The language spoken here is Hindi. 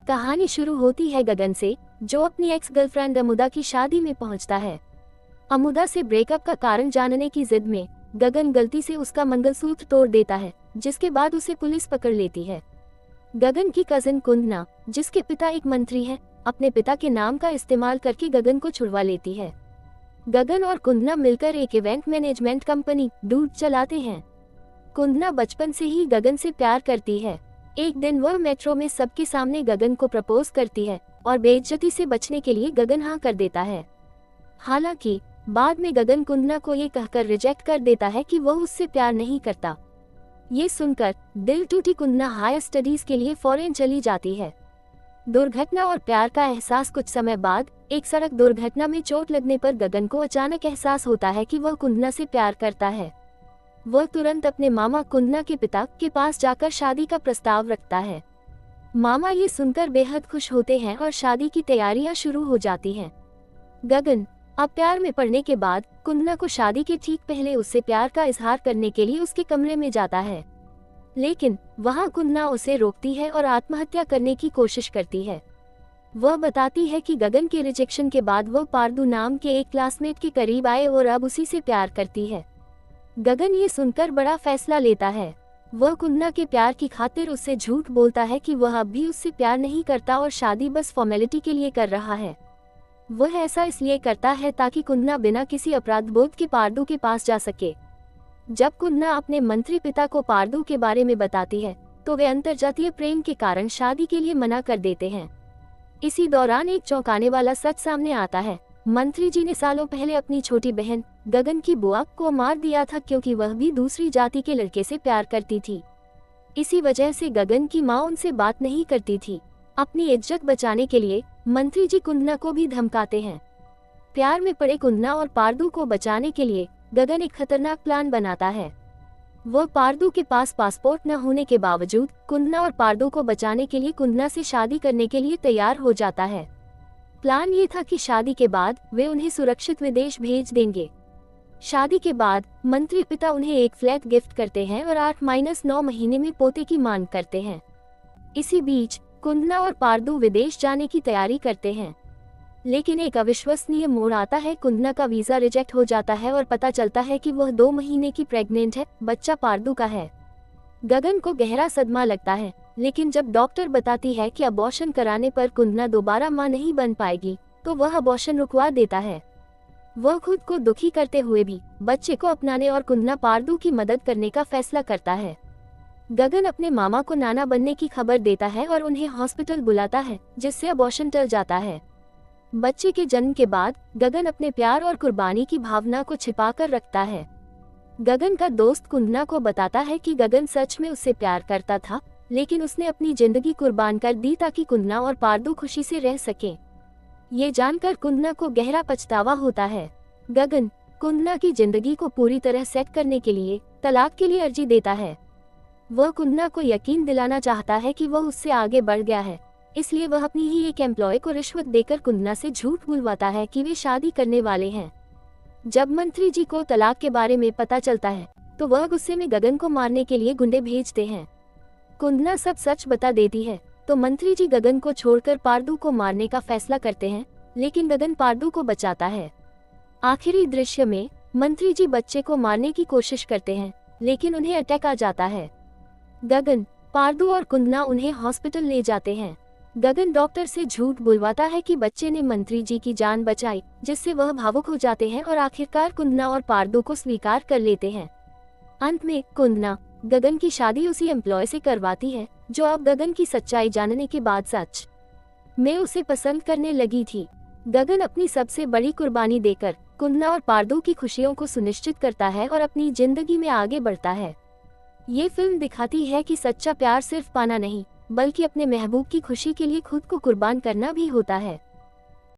कहानी शुरू होती है गगन से, जो अपनी एक्स गर्लफ्रेंड अमुदा की शादी में पहुंचता है। अमुदा से ब्रेकअप का कारण जानने की जिद में गगन गलती से उसका मंगलसूत्र तोड़ देता है, जिसके बाद उसे पुलिस पकड़ लेती है। गगन की कजिन कुंदना, जिसके पिता एक मंत्री हैं, अपने पिता के नाम का इस्तेमाल करके गगन को छुड़वा लेती है। गगन और कुंदना मिलकर एक इवेंट मैनेजमेंट कंपनी डूड चलाते हैं। कुंदना बचपन से ही गगन से प्यार करती है। एक दिन वह मेट्रो में सबके सामने गगन को प्रपोज करती है और बेइज्जती से बचने के लिए गगन हाँ कर देता है। हालांकि बाद में गगन कुंदना को ये कहकर रिजेक्ट कर देता है कि वह उससे प्यार नहीं करता। ये सुनकर दिल टूटी कुंदना हायर स्टडीज के लिए फॉरेन चली जाती है। दुर्घटना और प्यार का एहसास। कुछ समय बाद एक सड़क दुर्घटना में चोट लगने पर गगन को अचानक एहसास होता है कि वह कुंदना से प्यार करता है। वह तुरंत अपने मामा कुंदना के पिता के पास जाकर शादी का प्रस्ताव रखता है। मामा ये सुनकर बेहद खुश होते हैं और शादी की तैयारियां शुरू हो जाती हैं। गगन अब प्यार में पड़ने के बाद कुंदना को शादी के ठीक पहले उससे प्यार का इजहार करने के लिए उसके कमरे में जाता है, लेकिन वहां कुंदना उसे रोकती है और आत्महत्या करने की कोशिश करती है। वह बताती है कि गगन के रिजेक्शन के बाद वह पारदू नाम के एक क्लासमेट के करीब आए और अब उसी से प्यार करती है। गगन ये सुनकर बड़ा फैसला लेता है। वह कुंदना के प्यार की खातिर उससे झूठ बोलता है कि वह अब भी उससे प्यार नहीं करता और शादी बस फॉर्मेलिटी के लिए कर रहा है। वह ऐसा इसलिए करता है ताकि कुंदना बिना किसी अपराध बोध के पारदू के पास जा सके। जब कुंदना अपने मंत्री पिता को पारदू के बारे में बताती है तो वे अंतर्जातीय प्रेम के कारण शादी के लिए मना कर देते हैं। इसी दौरान एक चौंकाने वाला सच सामने आता है। मंत्री जी ने सालों पहले अपनी छोटी बहन गगन की बुआ को मार दिया था, क्योंकि वह भी दूसरी जाति के लड़के से प्यार करती थी। इसी वजह से गगन की माँ उनसे बात नहीं करती थी। अपनी इज्जत बचाने के लिए मंत्री जी कुंदना को भी धमकाते हैं। प्यार में पड़े कुंदना और पारदू को बचाने के लिए गगन एक खतरनाक प्लान बनाता है। वह पारदू के पास पासपोर्ट न होने के बावजूद कुंदना और पारदू को बचाने के लिए कुंदना से शादी करने के लिए तैयार हो जाता है। प्लान ये था कि शादी के बाद वे उन्हें सुरक्षित विदेश भेज देंगे। शादी के बाद मंत्री पिता उन्हें एक फ्लैट गिफ्ट करते हैं और 8-9 महीने में पोते की मांग करते हैं। इसी बीच कुंदना और पारदू विदेश जाने की तैयारी करते हैं, लेकिन एक अविश्वसनीय मोड़ आता है। कुंदना का वीजा रिजेक्ट हो जाता है और पता चलता है कि वह 2 महीने की प्रेग्नेंट है। बच्चा पारदू का है। गगन को गहरा सदमा लगता है, लेकिन जब डॉक्टर बताती है कि अबॉर्शन कराने पर कुंदना दोबारा मां नहीं बन पाएगी, तो वह अबॉर्शन रुकवा देता है। वह खुद को दुखी करते हुए भी बच्चे को अपनाने और कुंदना पारदू की मदद करने का फैसला करता है। गगन अपने मामा को नाना बनने की खबर देता है और उन्हें हॉस्पिटल बुलाता है, जिससे अबॉर्शन टल जाता है। बच्चे के जन्म के बाद गगन अपने प्यार और कुर्बानी की भावना को छिपाकर रखता है। गगन का दोस्त कुंदना को बताता है कि गगन सच में उससे प्यार करता था, लेकिन उसने अपनी जिंदगी कुर्बान कर दी ताकि कुंदना और पारदू खुशी से रह सकें। ये जानकर कुंदना को गहरा पछतावा होता है। गगन कुंदना की जिंदगी को पूरी तरह सेट करने के लिए तलाक के लिए अर्जी देता है। वह कुंदना को यकीन दिलाना चाहता है कि वह उससे आगे बढ़ गया है, इसलिए वह अपनी ही एक एम्प्लॉय को रिश्वत देकर कुंदना से झूठ बुलवाता है कि वे शादी करने वाले हैं। जब मंत्री जी को तलाक के बारे में पता चलता है तो वह गुस्से में गगन को मारने के लिए गुंडे भेजते हैं। कुंदना सब सच बता देती है तो मंत्री जी गगन को छोड़कर पारदू को मारने का फैसला करते हैं, लेकिन गगन पारदू को बचाता है। आखिरी दृश्य में मंत्री जी बच्चे को मारने की कोशिश करते हैं, लेकिन उन्हें अटैक आ जाता है। गगन, पारदू और कुंदना उन्हें हॉस्पिटल ले जाते हैं। गगन डॉक्टर से झूठ बुलवाता है कि बच्चे ने मंत्री जी की जान बचाई, जिससे वह भावुक हो जाते हैं और आखिरकार कुंदना और पारदू को स्वीकार कर लेते हैं। अंत में कुंदना गगन की शादी उसी एम्प्लॉय से करवाती है, जो अब गगन की सच्चाई जानने के बाद सच में उसे पसंद करने लगी थी। गगन अपनी सबसे बड़ी कुर्बानी देकर कुंदना और पारदू की खुशियों को सुनिश्चित करता है और अपनी जिंदगी में आगे बढ़ता है। ये फिल्म दिखाती है कि सच्चा प्यार सिर्फ पाना नहीं, बल्कि अपने महबूब की खुशी के लिए खुद को कुर्बान करना भी होता है।